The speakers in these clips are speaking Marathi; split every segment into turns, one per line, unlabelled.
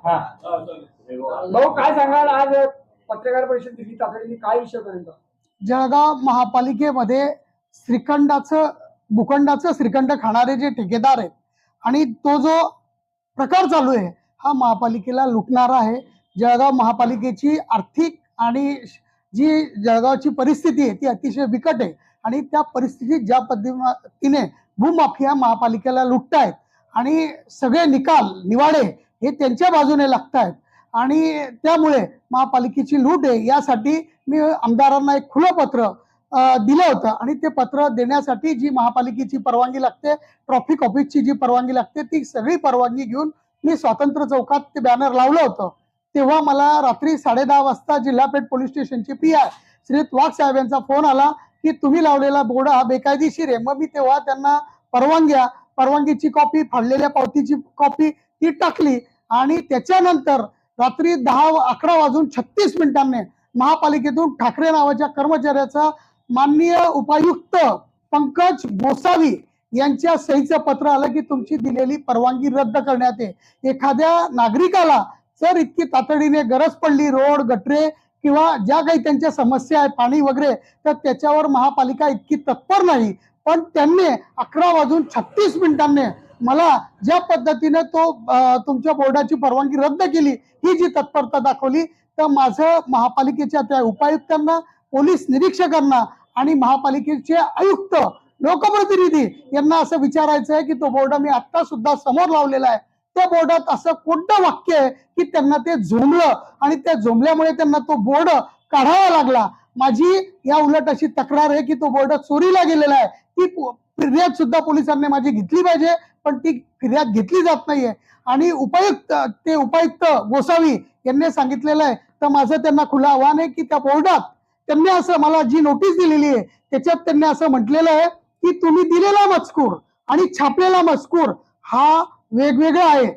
भाऊ काय सांगाल, आज पत्रकार परिषद दिली तातडीने, काय विषयापर्यंत?
जळगाव महापालिकेमध्ये भूखंडाचं श्रीखंड खाणारे जे ठेकेदार आहेत आणि तो जो प्रकार चालू आहे हा महापालिकेला लुटणारा आहे। जळगाव महापालिकेची आर्थिक आणि जी जळगावची परिस्थिती आहे ती अतिशय बिकट आहे आणि त्या परिस्थितीत ज्या पद्धतीने भूमाफिया महापालिकेला लुटतायत आणि सगळे निवाडे हे त्यांच्या बाजूने लागतायत आणि त्यामुळे महापालिकेची लूट आहे। यासाठी मी आमदारांना एक खुलं पत्र दिलं होतं आणि ते पत्र देण्यासाठी जी महापालिकेची परवानगी लागते, ट्रॉफिक ऑफिसची जी परवानगी लागते, ती सगळी परवानगी घेऊन मी स्वातंत्र्य चौकात ते बॅनर लावलं होतं। तेव्हा मला रात्री 10:30 वाजता जिल्हा पेठ पोलीस स्टेशनचे PI श्री वाघ साहेब यांचा फोन आला की तुम्ही लावलेला बोर्ड हा बेकायदेशीर आहे। मग मी तेव्हा त्यांना परवानगीची कॉपी, फाडलेल्या पावतीची कॉपी ती टाकली आणि त्याच्यानंतर रात्री 11:36 महापालिकेतून ठाकरे नावाच्या कर्मचाऱ्याचा माननीय उपायुक्त पंकज गोसावी यांच्या सहीचं पत्र आलं की तुमची दिलेली परवानगी रद्द करण्यात येईल। एखाद्या नागरिकाला जर इतकी तातडीने गरज पडली, रोड, गटरे किंवा ज्या काही त्यांच्या समस्या आहेत, पाणी वगैरे, तर त्याच्यावर महापालिका इतकी तत्पर नाही। पण त्यांनी 11:36 मला ज्या पद्धतीने तुमच्या बोर्डाची परवानगी रद्द केली ही जी तत्परता दाखवली, तर माझं महापालिकेच्या त्या उपायुक्तांना, पोलीस निरीक्षकांना आणि महापालिकेचे आयुक्त, लोकप्रतिनिधी यांना असं विचारायचं आहे की तो बोर्ड मी आता सुद्धा समोर लावलेला आहे, त्या बोर्डात असं कोणतं वाक्य आहे की त्यांना ते झोंबलं आणि त्या झोंबल्यामुळे त्यांना तो बोर्ड काढावा लागला। माझी या उलट अशी तक्रार आहे की तो बोर्ड चोरीला गेलेला आहे। ती फिर्याद सुद्धा पोलिसांनी माझी घेतली पाहिजे, पण ती फिर्याद घेतली जात नाहीये आणि उपायुक्त गोसावी यांनी सांगितलेलं आहे। तर माझं त्यांना खुलं आव्हान आहे की त्या बोर्डात त्यांनी असं मला जी नोटीस दिलेली आहे त्याच्यात त्यांनी असं म्हटलेलं आहे की तुम्ही दिलेला मजकूर आणि छापलेला मजकूर हा वेगवेगळा आहे।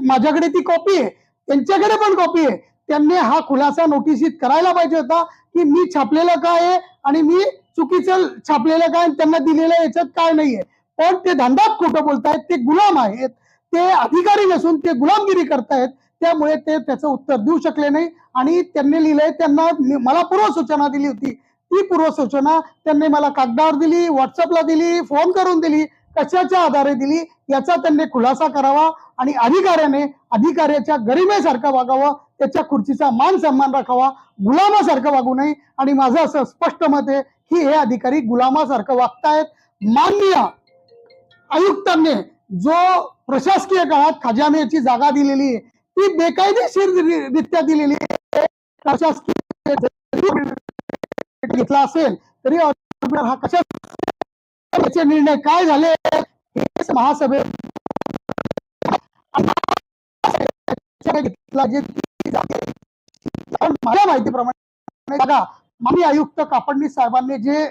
माझ्याकडे ती कॉपी आहे, त्यांच्याकडे पण कॉपी आहे। त्यांनी हा खुलासा नोटिसीत करायला पाहिजे होता की मी छापलेलं काय आहे आणि मी चुकीचं छापलेलं काय, त्यांना दिलेलं याच्यात काय नाहीये। पण ते धंदात खोटं बोलतायत, ते गुलाम आहेत, ते अधिकारी नसून ते गुलामगिरी करतायत। त्यामुळे ते त्याचं उत्तर देऊ शकले नाही आणि त्यांनी लिहिलंय, त्यांना मला पूर्वसूचना दिली होती, ती पूर्वसूचना त्यांनी मला कागदावर दिली, व्हॉट्सअपला दिली, फोन करून दिली, कशाच्या आधारे दिली याचा त्यांनी खुलासा करावा आणि अधिकाऱ्याच्या गरिमेसारखं वागावं, त्याच्या खुर्चीचा मान सन्मान राखावा, गुलामासारखं वागू नये। आणि माझं असं स्पष्ट मत आहे की हे अधिकारी गुलामासारखं वागतायत। माननीय आयुक्तांनी जो प्रशासकीय काळात खजान्याची जागा दिलेली आहे ती बेकायदेशीररित्या दिलेली आहे। प्रशासकीय घेतला असेल तरी हा कशा निर्णय काय झाले महासभेत माझ्या माहितीप्रमाणे माननीय आयुक्त कापडणीस साहेबांनी जे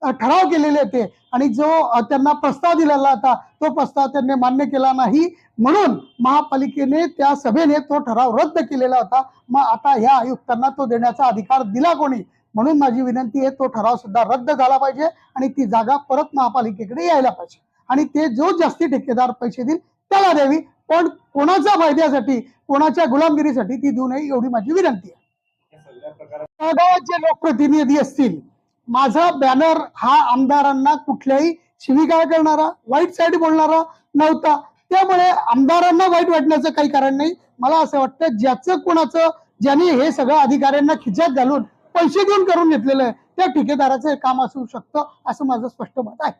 ठराव केलेले होते आणि जो त्यांना प्रस्ताव दिलेला होता तो प्रस्ताव त्यांनी मान्य केला नाही, म्हणून महापालिकेने त्या सभेने तो ठराव रद्द केलेला होता। मग आता ह्या आयुक्तांना तो देण्याचा अधिकार दिला कोणी? म्हणून माझी विनंती आहे तो ठराव सुद्धा रद्द झाला पाहिजे आणि ती जागा परत महापालिकेकडे यायला पाहिजे आणि ते जो जास्ती ठेकेदार पैसे देईल त्याला द्यावी, पण कोणाच्या फायद्यासाठी, कोणाच्या गुलामगिरीसाठी ती देऊ नये एवढी माझी विनंती आहे। जे लोकप्रतिनिधी असतील, माझा बॅनर हा आमदारांना कुठल्याही शिवीगाळ करणारा, वाईट साईड बोलणारा नव्हता, त्यामुळे आमदारांना वाईट वाटण्याचं काही कारण नाही। मला असं वाटतं ज्याने हे सगळं अधिकाऱ्यांना खिच्यात घालून पैसे देऊन करून घेतलेलं आहे त्या ठेकेदाराचं हे काम असू शकतं असं माझं स्पष्ट मत आहे।